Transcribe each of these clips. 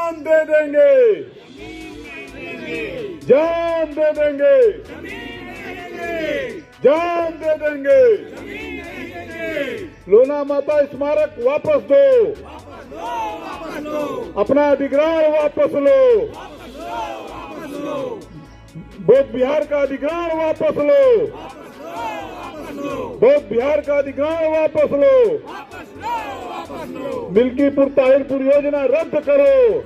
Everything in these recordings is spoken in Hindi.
जान दे देंगे, जान दे देंगे, जान दे देंगे। लोना माता स्मारक वापस दो, अपना अधिकार वापस लो, बौद्ध बिहार का अधिकार वापस लो, बौद्ध बिहार का अधिकार वापस लो, मिल्कीपुर ताहिरपुर योजना रद्द करो,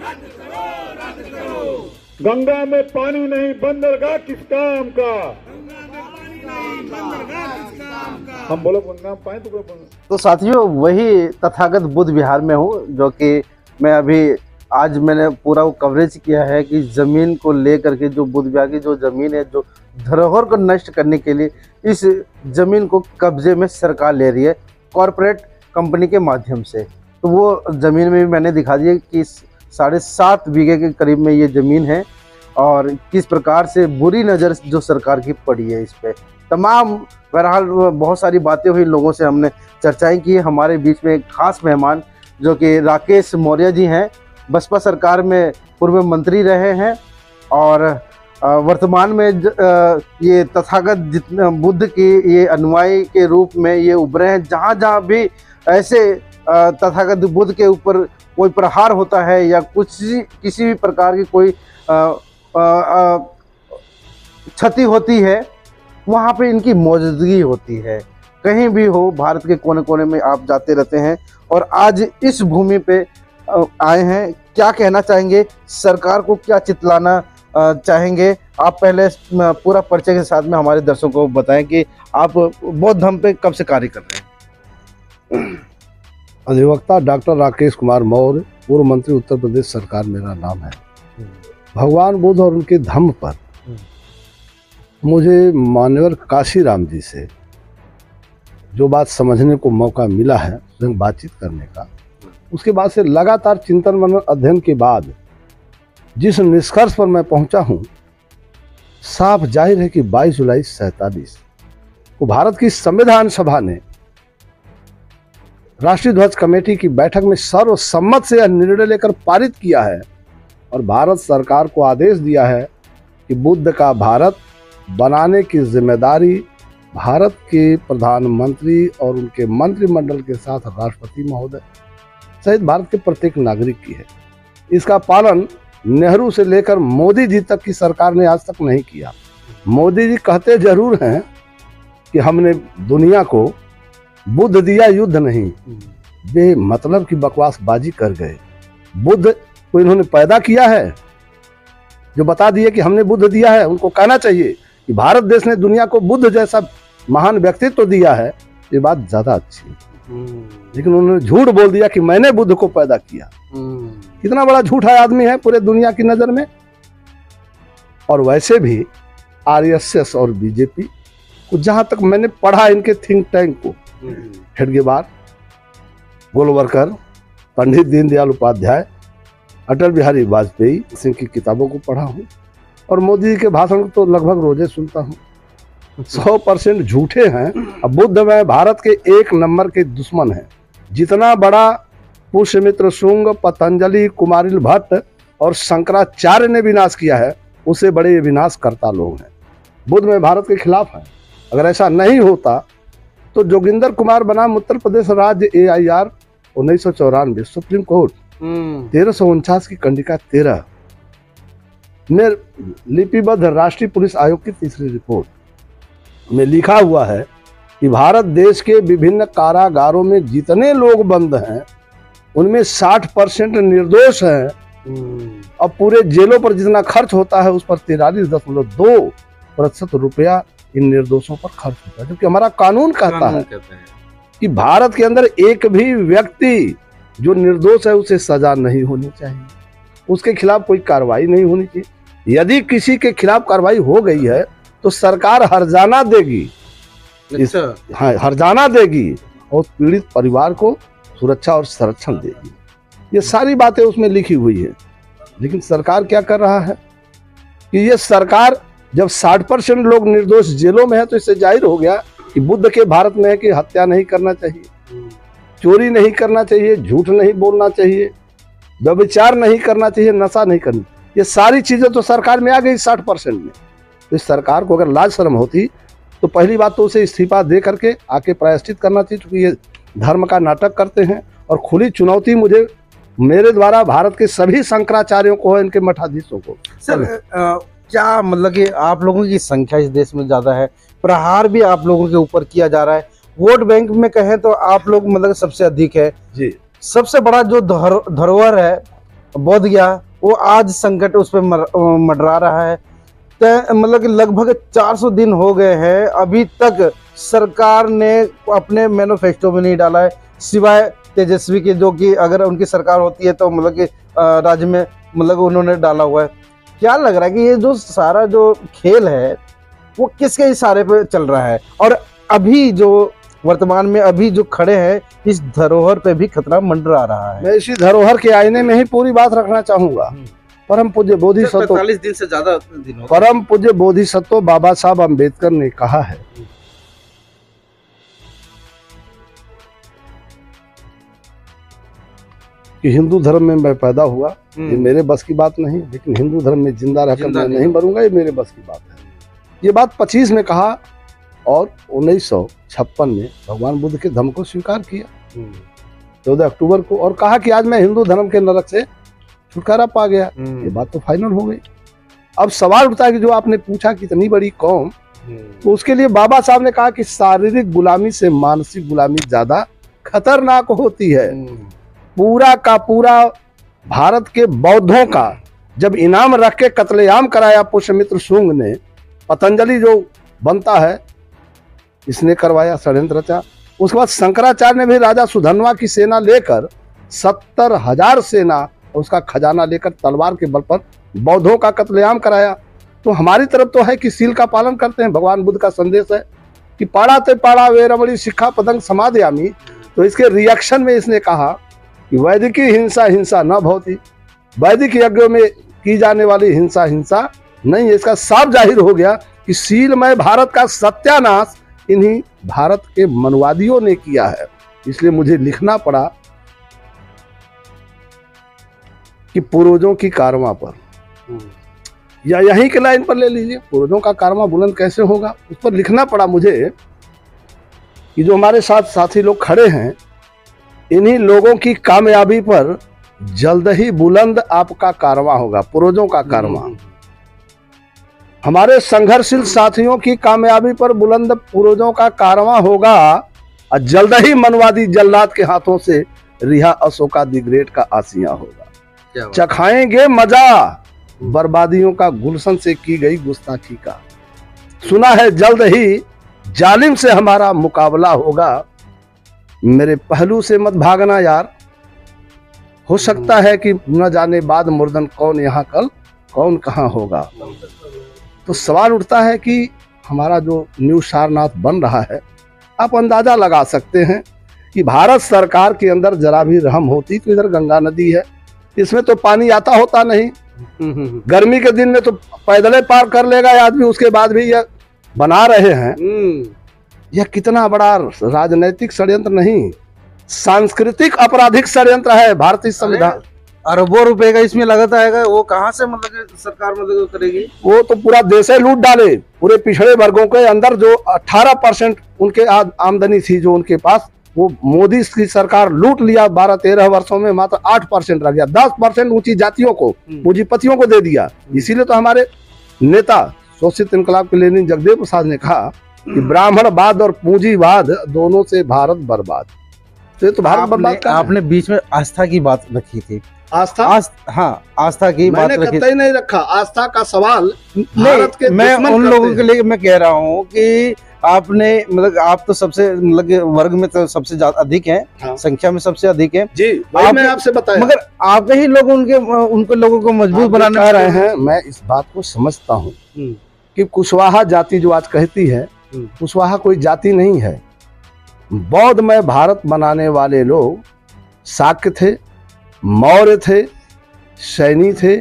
गंगा में पानी नहीं बंदरगाह किस काम का। हम बोलो गंगा पाए तो साथियों, वही तथागत बुद्ध विहार में हूँ, जो कि मैं अभी आज मैंने पूरा वो कवरेज किया है कि ज़मीन को लेकर के जो बुद्ध विहार की जो ज़मीन है, जो धरोहर को नष्ट करने के लिए इस ज़मीन को कब्जे में सरकार ले रही है कॉरपोरेट कंपनी के माध्यम से। तो वो ज़मीन में भी मैंने दिखा दिया कि 7.5 बीघे के करीब में ये ज़मीन है और किस प्रकार से बुरी नज़र जो सरकार की पड़ी है इस पर। तमाम बहरहाल बहुत सारी बातें हुई, लोगों से हमने चर्चाएं की। हमारे बीच में एक खास मेहमान जो कि राकेश मौर्य जी हैं, बसपा सरकार में पूर्व मंत्री रहे हैं और वर्तमान में ये तथागत जितना बुद्ध की ये अनुयायी के रूप में ये उभरे हैं। जहाँ जहाँ भी ऐसे तथागत बुद्ध के ऊपर कोई प्रहार होता है या कुछ किसी भी प्रकार की कोई क्षति होती है, वहाँ पे इनकी मौजूदगी होती है। कहीं भी हो, भारत के कोने कोने में आप जाते रहते हैं और आज इस भूमि पे आए हैं। क्या कहना चाहेंगे, सरकार को क्या चितलाना चाहेंगे? आप पहले पूरा परिचय के साथ में हमारे दर्शकों को बताएं कि आप बौद्ध धर्म पे कब से कार्य कर रहे हैं। अधिवक्ता डॉक्टर राकेश कुमार मौर्य, पूर्व मंत्री, उत्तर प्रदेश सरकार मेरा नाम है। भगवान बुद्ध और उनके धम्म पर मुझे मान्यवर काशीराम जी से जो बात समझने को मौका मिला है, बातचीत करने का, उसके बाद से लगातार चिंतन मनन अध्ययन के बाद जिस निष्कर्ष पर मैं पहुंचा हूं, साफ जाहिर है कि 22 जुलाई 1947 को भारत की संविधान सभा ने राष्ट्रीय ध्वज कमेटी की बैठक में सर्वसम्मत से यह निर्णय लेकर पारित किया है और भारत सरकार को आदेश दिया है कि बुद्ध का भारत बनाने की जिम्मेदारी भारत के प्रधानमंत्री और उनके मंत्रिमंडल के साथ राष्ट्रपति महोदय सहित भारत के प्रत्येक नागरिक की है। इसका पालन नेहरू से लेकर मोदी जी तक की सरकार ने आज तक नहीं किया। मोदी जी कहते जरूर हैं कि हमने दुनिया को बुद्ध दिया, युद्ध नहीं। वे मतलब की बकवासबाजी कर गए। बुद्ध को इन्होंने पैदा किया है, जो बता दिए कि हमने बुद्ध दिया है। उनको कहना चाहिए कि भारत देश ने दुनिया को बुद्ध जैसा महान व्यक्तित्व तो दिया है, ये बात ज्यादा अच्छी है। लेकिन उन्होंने झूठ बोल दिया कि मैंने बुद्ध को पैदा किया। कितना बड़ा झूठा आदमी है पूरे दुनिया की नजर में। और वैसे भी आरएसएस और बीजेपी को, जहां तक मैंने पढ़ा इनके थिंक टैंक को, हेडगेवार, गोलवलकर, पंडित दीनदयाल उपाध्याय, अटल बिहारी वाजपेयी सिंह की किताबों को पढ़ा हूँ और मोदी जी के भाषण तो लगभग रोजे सुनता हूँ। 100% झूठे हैं। अब बुद्ध में भारत के 1 नंबर के दुश्मन हैं। जितना बड़ा पुष्यमित्र शुंग, पतंजलि, कुमारिल भट्ट और शंकराचार्य ने विनाश किया है, उससे बड़े ये विनाश करता लोग हैं। बुद्ध में भारत के खिलाफ है। अगर ऐसा नहीं होता तो जोगिंदर कुमार बनाम उत्तर प्रदेश राज्य AIR 1994 सुप्रीम कोर्ट 1349 की कंडिका 13 में लिपिबद्ध राष्ट्रीय पुलिस आयोग की तीसरी रिपोर्ट में लिखा हुआ है कि भारत देश के विभिन्न कारागारों में जितने लोग बंद हैं उनमें 60% निर्दोष हैं। अब पूरे जेलों पर जितना खर्च होता है उस पर 43.2% रुपया इन निर्दोषों पर खर्च होता है। जबकि हमारा कानून कहता है कि भारत के अंदर एक भी व्यक्ति जो निर्दोष है उसे सजा नहीं होनी चाहिए, उसके खिलाफ कोई कार्रवाई नहीं होनी चाहिए। यदि किसी के खिलाफ कार्रवाई हो गई है तो सरकार हर्जाना देगी। हाँ, हर्जाना देगी और पीड़ित परिवार को सुरक्षा और संरक्षण देगी। ये सारी बातें उसमें लिखी हुई है। लेकिन सरकार क्या कर रहा है कि ये सरकार जब 60% लोग निर्दोष जेलों में है तो इससे जाहिर हो गया कि बुद्ध के भारत में है कि हत्या नहीं करना चाहिए, चोरी नहीं करना चाहिए, झूठ नहीं बोलना चाहिए, व्यभिचार नहीं करना चाहिए, नशा नहीं करनी, ये सारी चीजें तो सरकार में आ गई 60% में। तो इस सरकार को अगर लाज शर्म होती तो पहली बात तो उसे इस्तीफा दे करके आके प्रायश्चित करना चाहिए, क्योंकि ये धर्म का नाटक करते हैं। और खुली चुनौती मुझे मेरे द्वारा भारत के सभी शंकराचार्यों को, इनके मठाधीशों को। सर क्या मतलब कि आप लोगों की संख्या इस देश में ज्यादा है, प्रहार भी आप लोगों के ऊपर किया जा रहा है, वोट बैंक में कहें तो आप लोग मतलब सबसे अधिक है जी। सबसे बड़ा जो धरोहर है बोध गया, वो आज संकट उस पर मंडरा रहा है। मतलब कि लगभग 400 दिन हो गए हैं, अभी तक सरकार ने अपने मैनिफेस्टो में नहीं डाला है, सिवाय तेजस्वी के, जो कि अगर उनकी सरकार होती है तो मतलब कि राज्य में मतलब उन्होंने डाला हुआ है। क्या लग रहा है कि ये जो सारा जो खेल है वो किसके इशारे पे चल रहा है, और अभी जो वर्तमान में अभी जो खड़े हैं इस धरोहर पे भी खतरा मंडरा रहा है? मैं इसी धरोहर के आईने में ही पूरी बात रखना चाहूंगा। परम पूज्य बोधिसत्व 45 दिन से ज्यादा दिन हो गए। परम पूज्य बोधिसत्व बाबा साहब अम्बेडकर ने कहा है कि हिंदू धर्म में मैं पैदा हुआ, ये मेरे बस की बात नहीं, लेकिन हिंदू धर्म में जिंदा रहकर मैं नहीं मरूंगा, ये मेरे बस की बात है। ये बात 25 में कहा और 1956 में भगवान बुद्ध के धर्म को स्वीकार किया 14 अक्टूबर को, और कहा कि आज मैं हिंदू धर्म के नरक से छुटकारा पा गया। ये बात तो फाइनल हो गई। अब सवाल उठता है कि जो आपने पूछा कितनी बड़ी कौम, तो उसके लिए बाबा साहब ने कहा कि शारीरिक गुलामी से मानसिक गुलामी ज्यादा खतरनाक होती है। पूरा का पूरा भारत के बौद्धों का जब इनाम रख के कत्लेआम कराया पुष्यमित्र शुंग ने, पतंजलि जो बनता है इसने करवाया, षड्यंत्र रचा। उसके बाद शंकराचार्य ने भी राजा सुधन्वा की सेना लेकर 70,000 सेना, उसका खजाना लेकर तलवार के बल पर बौद्धों का कत्लेआम कराया। तो हमारी तरफ तो है कि सील का पालन करते हैं। भगवान बुद्ध का संदेश है कि पाड़ा ते पाड़ा वेरमणि शिक्षा पतंग समादयामी। तो इसके रिएक्शन में इसने कहा कि वैदिकी हिंसा हिंसा न भवति, वैदिक यज्ञों में की जाने वाली हिंसा हिंसा नहीं है। इसका साफ जाहिर हो गया कि सीलमय भारत का सत्यानाश इन्हीं भारत के मनवादियों ने किया है। इसलिए मुझे लिखना पड़ा कि पूर्वजों की कारवां पर, या यहीं के लाइन पर ले लीजिए, पूर्वजों का कारवां बुलंद कैसे होगा, उस पर लिखना पड़ा मुझे कि जो हमारे साथ साथी लोग खड़े हैं, इन्हीं लोगों की कामयाबी पर जल्द ही बुलंद आपका कारवां होगा, पूर्वजों का कारवां। हमारे संघर्षशील साथियों की कामयाबी पर बुलंद पूर्वजों का कारवां होगा, और जल्द ही मनवादी जल्लाद के हाथों से रिहा अशोका दी ग्रेट का आसिया होगा। चखाएंगे मजा बर्बादियों का गुलशन से की गई गुस्ताखी का। सुना है जल्द ही जालिम से हमारा मुकाबला होगा। मेरे पहलू से मत भागना यार, हो सकता है कि न जाने बाद मुर्दन कौन यहाँ कल कौन कहाँ होगा। तो सवाल उठता है कि हमारा जो न्यू सारनाथ बन रहा है, आप अंदाजा लगा सकते हैं कि भारत सरकार के अंदर जरा भी रहम होती तो इधर गंगा नदी है, इसमें तो पानी आता होता नहीं। गर्मी के दिन में तो पैदल पार कर लेगा आदमी, उसके बाद भी यह बना रहे हैं। यह कितना बड़ा राजनीतिक षड्यंत्र नहीं, सांस्कृतिक आपराधिक षड्यंत्र है। भारतीय संविधान अरबों रुपए का इसमें लगता है, वो कहाँ से मतलब सरकार मतलब करेगी? वो तो पूरा देश लूट डाले। पूरे पिछड़े वर्गों के अंदर जो 18% उनके आमदनी थी जो उनके पास, वो मोदी की सरकार लूट लिया। 12-13 वर्षों में मात्र 8% रह गया। 10% ऊंची जातियों को, पूंजीपतियों को दे दिया। इसीलिए तो हमारे नेता शोषित इनकलाब के लेनिन जगदेव प्रसाद ने कहा कि ब्राह्मणवाद और पूंजीवाद दोनों से भारत बर्बाद। तो ये तो भारत बर्बाद। आपने बीच में आस्था की बात रखी थी। आस्था? हाँ, आस्था की बात रखी। मैंने कतई नहीं रखा आस्था का सवाल। भारत के मैं उन लोगों के लिए मैं कह रहा हूँ कि आपने मतलब आप तो सबसे मतलब वर्ग में तो सबसे ज्यादा अधिक हैं। हाँ। संख्या में सबसे अधिक हैं जी, मैं आपसे बताया। मगर आपके ही लोग उनके लोगों को मजबूत बनाने कह रहे हैं। मैं इस बात को समझता हूँ कि कुशवाहा जाति जो आज कहती है, कुशवाहा कोई जाति नहीं है। बौद्ध में भारत बनाने वाले लोग शाक्य थे, मौर्य थे, सैनी थे,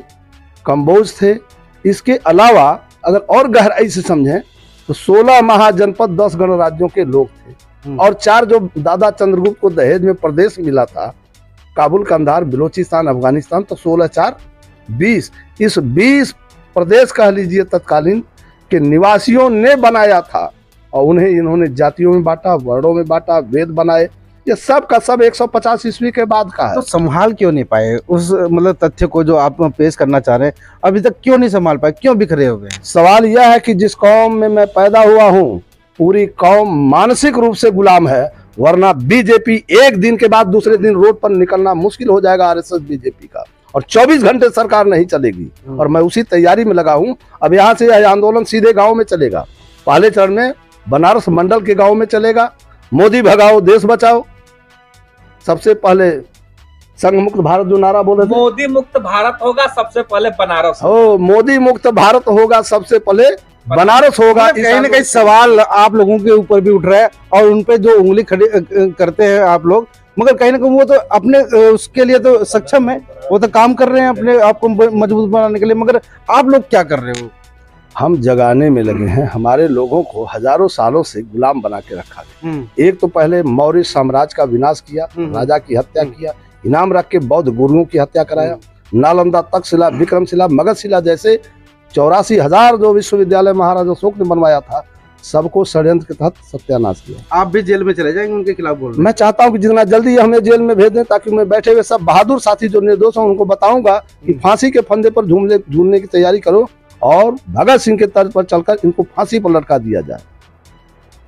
कंबोज थे। इसके अलावा अगर और गहराई से समझें तो 16 महाजनपद 10 गणराज्यों के लोग थे, और 4 जो दादा चंद्रगुप्त को दहेज में प्रदेश मिला था काबुल, कंधार, बलूचिस्तान, अफगानिस्तान, तो 16 4 20। इस 20 प्रदेश कह लीजिए तत्कालीन के निवासियों ने बनाया था और उन्हें इन्होंने जातियों में बांटा, वर्णों में बांटा, वेद बनाए। ये सब का सब 150 ईस्वी के बाद का है। तो संभाल क्यों नहीं पाए उस मतलब तथ्य को जो आप पेश करना चाह रहे हैं? अभी तक क्यों नहीं संभाल पाए, क्यों बिखरे हुए हैं? सवाल यह है कि जिस कौम में मैं पैदा हुआ हूँ पूरी कौम मानसिक रूप से गुलाम है, वरना बीजेपी एक दिन के बाद दूसरे दिन रोड पर निकलना मुश्किल हो जाएगा आरएसएस बीजेपी का, और 24 घंटे सरकार नहीं चलेगी। और मैं उसी तैयारी में लगा हूँ। अब यहाँ से यह आंदोलन सीधे गाँव में चलेगा। पहले चरण में बनारस मंडल के गाँव में चलेगा। मोदी भगाओ देश बचाओ, सबसे पहले संघ मुक्त भारत जो नारा बोले थे, मोदी मुक्त भारत होगा सबसे पहले बनारस। हो मोदी मुक्त भारत होगा सबसे पहले बनारस होगा। कहीं ना कहीं सवाल आप लोगों के ऊपर भी उठ रहा है और उनपे जो उंगली खड़ी करते हैं आप लोग, मगर कहीं ना कहीं वो तो अपने उसके लिए तो सक्षम है, वो तो काम कर रहे हैं अपने आप को मजबूत बनाने के लिए, मगर आप लोग क्या कर रहे हो? हम जगाने में लगे हैं। हमारे लोगों को हजारों सालों से गुलाम बना के रखा गया। एक तो पहले मौर्य साम्राज्य का विनाश किया, राजा की हत्या किया, इनाम रख के बौद्ध गुरुओं की हत्या कराया, नालंदा, तक्षशिला, विक्रमशिला, मगधशिला जैसे 84,000 जो विश्वविद्यालय महाराजा अशोक ने बनवाया था, सबको षड्यंत्र के तहत सत्यानाश किया। आप भी जेल में चले जाएंगे उनके खिलाफ बोल रहे? मैं चाहता हूं कि जितना जल्दी हमें जेल में भेज दें, ताकि मैं बैठे हुए सब बहादुर साथी जो निर्दोष हैं उनको बताऊंगा कि फांसी के फंदे पर झूलने की तैयारी करो और भगत सिंह के तर्ज पर चलकर इनको फांसी पर लटका दिया जाए।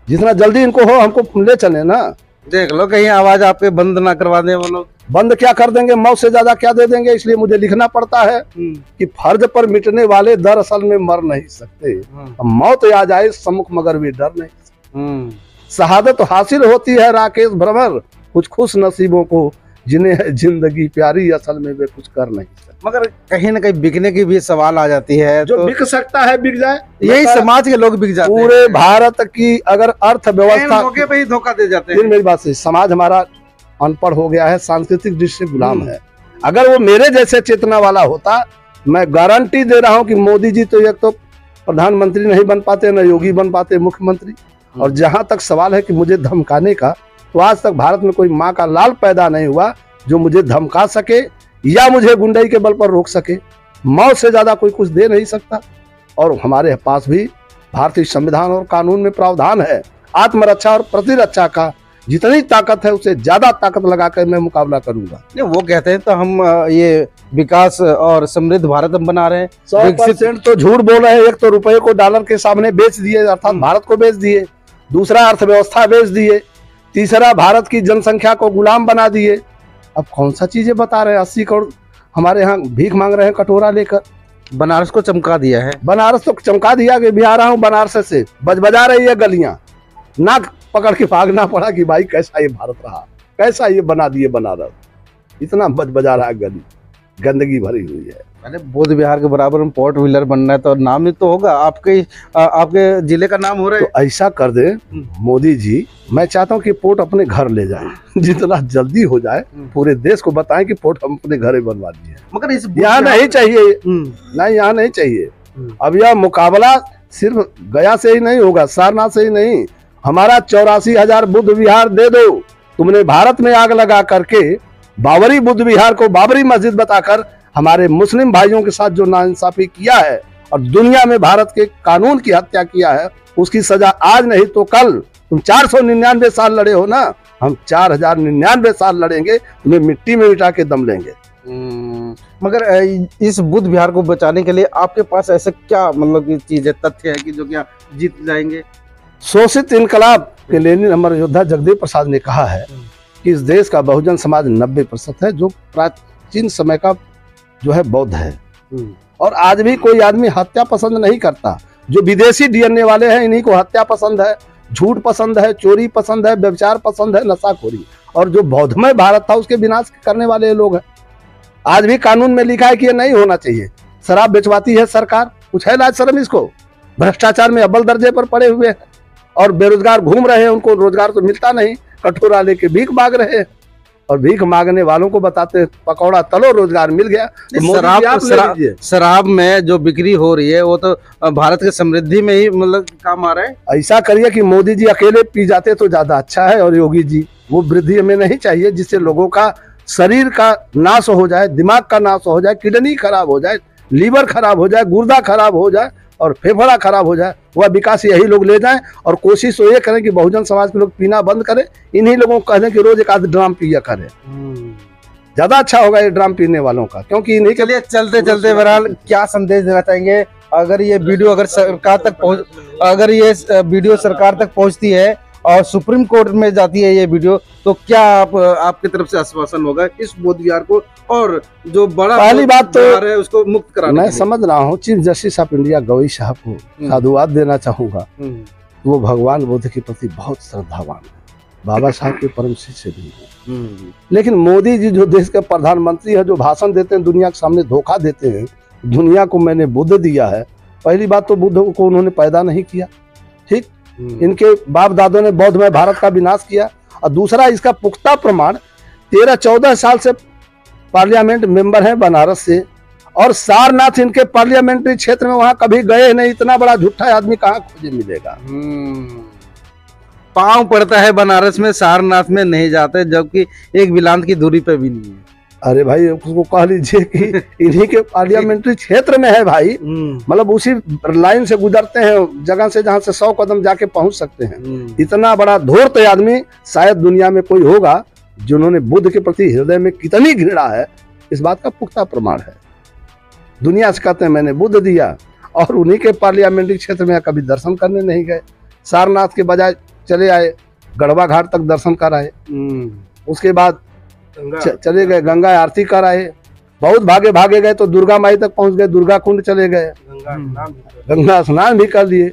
जितना जल्दी इनको हो हमको ले चले ना। देख लो कहीं आवाज आपके बंद ना करवा दें वो लोग। बंद क्या कर देंगे, मौत से ज्यादा क्या दे देंगे। इसलिए मुझे लिखना पड़ता है कि फर्ज पर मिटने वाले दरअसल में मर नहीं सकते। मौत आ जाए सम्मुख मगर भी डर नहीं। शहादत हासिल होती है राकेश भ्रमर कुछ खुश नसीबों को, जिन्हें है जिंदगी प्यारी असल में वे कुछ कर नहीं सकते। मगर कहीं ना कहीं बिकने की भी सवाल आ जाती है। जो बिक सकता है बिक जाए, यही समाज के लोग बिक जाते हैं। पूरे भारत की अगर अर्थव्यवस्था मौके पे ही धोखा दे जाते हैं। मेरी बात से समाज हमारा अनपढ़ हो गया है, सांस्कृतिक दृष्टि से गुलाम है। अगर वो मेरे जैसे चेतना वाला होता, मैं गारंटी दे रहा हूं कि मोदी जी तो एक तो प्रधानमंत्री नहीं बन पाते, न योगी बन पाते मुख्यमंत्री। और जहां तक सवाल है कि मुझे धमकाने का, तो आज तक भारत में कोई माँ का लाल पैदा नहीं हुआ जो मुझे धमका सके या मुझे गुंडाई के बल पर रोक सके। मौत से ज्यादा कोई कुछ दे नहीं सकता। और हमारे पास भी भारतीय संविधान और कानून में प्रावधान है, आत्मरक्षा और प्रतिरक्षा का जितनी ताकत है उससे ज्यादा ताकत लगाकर मैं मुकाबला करूंगा। नहीं, वो कहते हैं तो हम ये विकास और समृद्ध भारत हम बना रहे हैं। 100% तो झूठ बोल रहे हैं। एक तो रुपए को डॉलर के सामने बेच दिए, अर्थात भारत को बेच दिए। दूसरा अर्थव्यवस्था बेच दिए। तीसरा भारत की जनसंख्या को गुलाम बना दिए। अब कौन सा चीजें बता रहे हैं? 80 करोड़ हमारे यहाँ भीख मांग रहे हैं कटोरा लेकर। बनारस को चमका दिया है। बनारस तो चमका दिया कि बिहार रहा हूँ बनारस से बजा रही है गलियां। नाक पकड़ के भागना पड़ा कि भाई कैसा ये भारत रहा, कैसा ये बना दिए बनारस। इतना बजा रहा है, गली गंदगी भरी हुई है। अरे बोध बिहार के बराबर में पोर्ट व्हीलर बनना है तो नाम ही तो होगा, आपके जिले का नाम हो रहा है। तो ऐसा कर दे मोदी जी, मैं चाहता हूँ कि पोर्ट अपने घर ले जाए। जितना जल्दी हो जाए पूरे देश को बताएं कि पोर्ट हम अपने घर बनवा दिए। मगर इस यहाँ नहीं चाहिए, नहीं यहाँ नहीं चाहिए। अब यह मुकाबला सिर्फ गया से ही नहीं होगा, सारनाथ से ही नहीं। हमारा 84,000 बुद्ध विहार दे दो। तुमने भारत में आग लगा करके बाबरी बुद्ध विहार को बाबरी मस्जिद बताकर हमारे मुस्लिम भाइयों के साथ जो नाइंसाफी किया है और दुनिया में भारत के कानून की हत्या किया है, उसकी सजा आज नहीं तो कल। तुम 499 साल लड़े हो ना, हम 4099 साल लड़ेंगे, तुम्हें मिट्टी में मिटा के दम लेंगे। मगर इस बुद्ध विहार को बचाने के लिए आपके पास ऐसा क्या मतलब की चीज है, तथ्य है कि जो क्या जीत जाएंगे? शोषित इनकलाब के लेनिन अमर योद्धा जगदेव प्रसाद ने कहा है कि इस देश का बहुजन समाज 90% है, जो प्राचीन समय का जो है बौद्ध है। और आज भी कोई आदमी हत्या पसंद नहीं करता। जो विदेशी डीएनए वाले हैं, इन्हीं को हत्या पसंद है, झूठ पसंद है, चोरी पसंद है, व्यभिचार पसंद है, नशाखोरी। और जो बौद्धमय भारत था उसके विनाश करने वाले लोग हैं। आज भी कानून में लिखा है कि ये नहीं होना चाहिए। शराब बेचवाती है सरकार, कुछ है लाज शर्म इसको? भ्रष्टाचार में अव्वल दर्जे पर पड़े हुए हैं और बेरोजगार घूम रहे हैं, उनको रोजगार तो मिलता नहीं, कटोरा लेके भीख मांग रहे हैं। और भीख मांगने वालों को बताते पकौड़ा तलो, रोजगार मिल गया। शराब में जो बिक्री हो रही है वो तो भारत की समृद्धि में ही मतलब काम आ रहा है। ऐसा करिए कि मोदी जी अकेले पी जाते तो ज्यादा अच्छा है, और योगी जी वो वृद्धि हमें नहीं चाहिए, जिससे लोगों का शरीर का नाश हो जाए, दिमाग का नाश हो जाए, किडनी खराब हो जाए, लीवर खराब हो जाए, गुर्दा खराब हो जाए और फेफड़ा खराब हो जाए, वह विकास यही लोग ले जाएं। और कोशिश तो ये करें कि बहुजन समाज के लोग पीना बंद करें, इन्हीं लोगों को कह दें कि रोज एक आध ड्राम पिया करें, ज्यादा अच्छा होगा ये ड्राम पीने वालों का, क्योंकि इन्हीं के चलिए चलते चलते बहरहाल क्या संदेश देना चाहेंगे? अगर ये वीडियो अगर सरकार तक अगर ये वीडियो सरकार तक पहुंचती है और सुप्रीम कोर्ट में जाती है ये वीडियो, तो क्या आपकी तरफ से आश्वासन होगा इस बोध विहार को और जो बड़ा पहली बात तो है उसको मुक्त कराने मैं के लिए? समझ रहा हूँ chief justice of India Gavai साहब को साधुवाद देना चाहूंगा। वो भगवान बुद्ध के प्रति बहुत श्रद्धावान है, बाबा साहब के परम शिष्य भी है। लेकिन मोदी जी जो देश के प्रधानमंत्री है, जो भाषण देते हैं, दुनिया के सामने धोखा देते हैं, दुनिया को मैंने बुद्ध दिया है। पहली बात तो बुद्ध को उन्होंने पैदा नहीं किया, ठीक, इनके बाप दादों ने बौद्धमय भारत का विनाश किया। और दूसरा इसका पुख्ता प्रमाण 13-14 साल से पार्लियामेंट मेंबर हैं बनारस से, और सारनाथ इनके पार्लियामेंट्री क्षेत्र में, वहां कभी गए नहीं। इतना बड़ा झूठा आदमी कहाँ खोजे मिलेगा? पांव पड़ता है बनारस में, सारनाथ में नहीं जाते, जबकि एक बिलांत की दूरी पे भी नहीं है। अरे भाई उसको कह लीजिए कि इन्हीं के पार्लियामेंट्री क्षेत्र में है भाई, मतलब उसी लाइन से गुजरते हैं, जगह से जहां से 100 कदम जाके पहुंच सकते हैं। इतना बड़ा धूर्त आदमी शायद दुनिया में कोई होगा जिन्होंने बुद्ध के प्रति हृदय में कितनी घृणा है, इस बात का पुख्ता प्रमाण है। दुनिया से कहते हैं मैंने बुद्ध दिया, और उन्हीं के पार्लियामेंट्री क्षेत्र में कभी दर्शन करने नहीं गए। सारनाथ के बजाय चले आए गढ़वा घाट तक दर्शन कर आए, उसके बाद चले गए गंगा आरती कर आए, बहुत भागे भागे गए तो दुर्गा माई तक पहुंच गए, दुर्गा कुंड चले गए, गंगा स्नान भी कर लिए।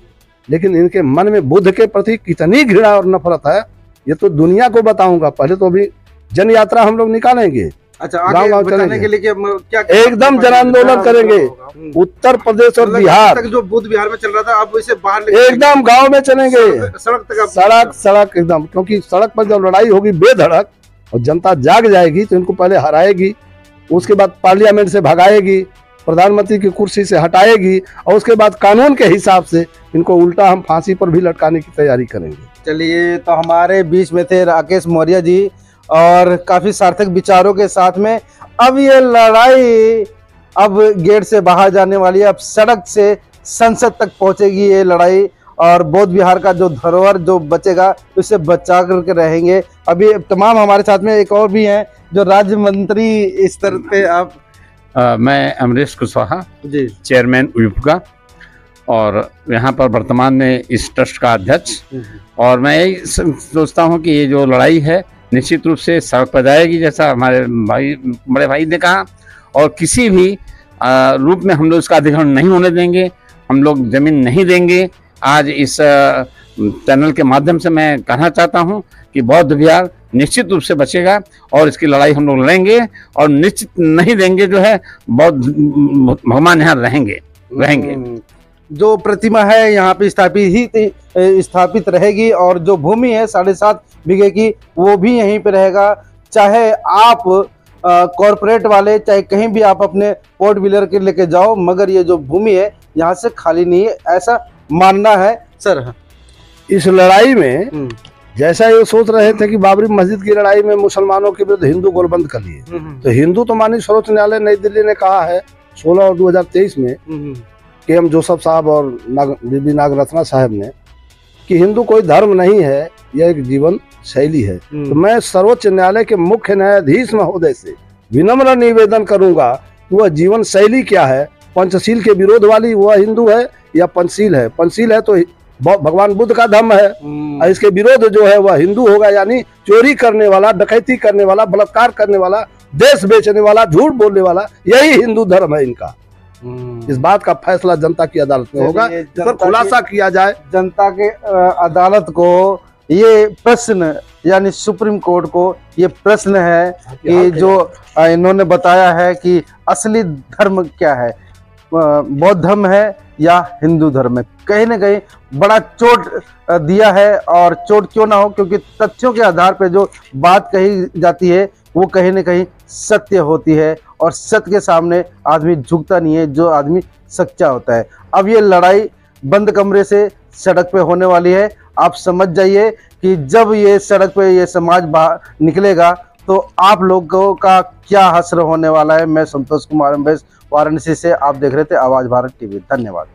लेकिन इनके मन में बुद्ध के प्रति कितनी घृणा और नफरत है, ये तो दुनिया को बताऊंगा। पहले तो अभी जन यात्रा हम लोग निकालेंगे, अच्छा गाँव बताने के लिए क्या एकदम जन आंदोलन करेंगे। उत्तर प्रदेश और बिहार तक जो बुद्ध विहार में चल रहा था, अब इसे बाहर एकदम गांव में चलेंगे, सड़क तक, सड़क एकदम, क्योंकि सड़क पर जब लड़ाई होगी बेधड़क और जनता जाग जाएगी तो इनको पहले हराएगी, उसके बाद पार्लियामेंट से भगाएगी, प्रधानमंत्री की कुर्सी से हटाएगी, और उसके बाद कानून के हिसाब से इनको उल्टा हम फांसी पर भी लटकाने की तैयारी करेंगे। चलिए, तो हमारे बीच में थे राकेश मौर्य जी, और काफी सार्थक विचारों के साथ में अब ये लड़ाई अब गेट से बाहर जाने वाली है, अब सड़क से संसद तक पहुंचेगी ये लड़ाई, और बौद्ध विहार का जो धरोहर जो बचेगा उसे बचा करके रहेंगे। अभी तमाम हमारे साथ में एक और भी हैं जो राज्य मंत्री स्तर पे। आप मैं अमरीश कुशवाहा जी, चेयरमैन UPCA, और यहाँ पर वर्तमान में इस ट्रस्ट का अध्यक्ष। और मैं यही सोचता हूँ कि ये जो लड़ाई है निश्चित रूप से सड़क पर जाएगी, जैसा हमारे भाई बड़े भाई ने कहा, और किसी भी रूप में हम लोग इसका अधिग्रहण नहीं होने देंगे, हम लोग जमीन नहीं देंगे। आज इस चैनल के माध्यम से मैं कहना चाहता हूं कि बौद्ध विहार निश्चित रूप से बचेगा, और इसकी लड़ाई हम लोग लड़ेंगे, और निश्चित नहीं देंगे जो है बौद्ध भगवान यहाँ रहेंगे। जो प्रतिमा है यहाँ पे स्थापित रहेगी, और जो भूमि है 7.5 बीघे की वो भी यहीं पे रहेगा। चाहे आप कॉरपोरेट वाले, चाहे कहीं भी आप अपने फोर्ट व्हीलर के लेके जाओ, मगर ये जो भूमि है यहाँ से खाली नहीं है, ऐसा मानना है सर। इस लड़ाई में जैसा ये सोच रहे थे कि बाबरी मस्जिद की लड़ाई में मुसलमानों के विरुद्ध हिंदू गोलबंद कर लिए, तो हिंदू तो माननीय सर्वोच्च न्यायालय नई दिल्ली ने कहा है 16 और 2023 में KM जोसेफ साहब और बीबी नागरत्ना साहब ने कि हिंदू कोई धर्म नहीं है, यह एक जीवन शैली है। तो मैं सर्वोच्च न्यायालय के मुख्य न्यायाधीश महोदय से विनम्र निवेदन करूंगा कि वह जीवन शैली क्या है, पंचशील के विरोध वाली वह हिंदू है या पंचशील है? पंचशील है तो भगवान बुद्ध का धर्म है, और इसके विरोध जो है वह हिंदू होगा, यानी चोरी करने वाला, डकैती करने वाला, बलात्कार करने वाला, देश बेचने वाला, झूठ बोलने वाला, यही हिंदू धर्म है इनका। इस बात का फैसला जनता की अदालत में होगा, पर खुलासा किया जाए। जनता के अदालत को ये प्रश्न, यानी सुप्रीम कोर्ट को ये प्रश्न है कि जो इन्होंने बताया है कि असली धर्म क्या है, बौद्ध धर्म है या हिंदू धर्म है। कहीं ना कहीं बड़ा चोट दिया है, और चोट क्यों ना हो, क्योंकि तथ्यों के आधार पर जो बात कही जाती है वो कहीं ना कहीं सत्य होती है, और सत्य के सामने आदमी झुकता नहीं है, जो आदमी सच्चा होता है। अब ये लड़ाई बंद कमरे से सड़क पे होने वाली है। आप समझ जाइए कि जब ये सड़क पे ये समाज बाहर निकलेगा तो आप लोगों का क्या हश्र होने वाला है। मैं संतोष कुमार एमबेस वाराणसी से, आप देख रहे थे आवाज भारत टीवी। धन्यवाद।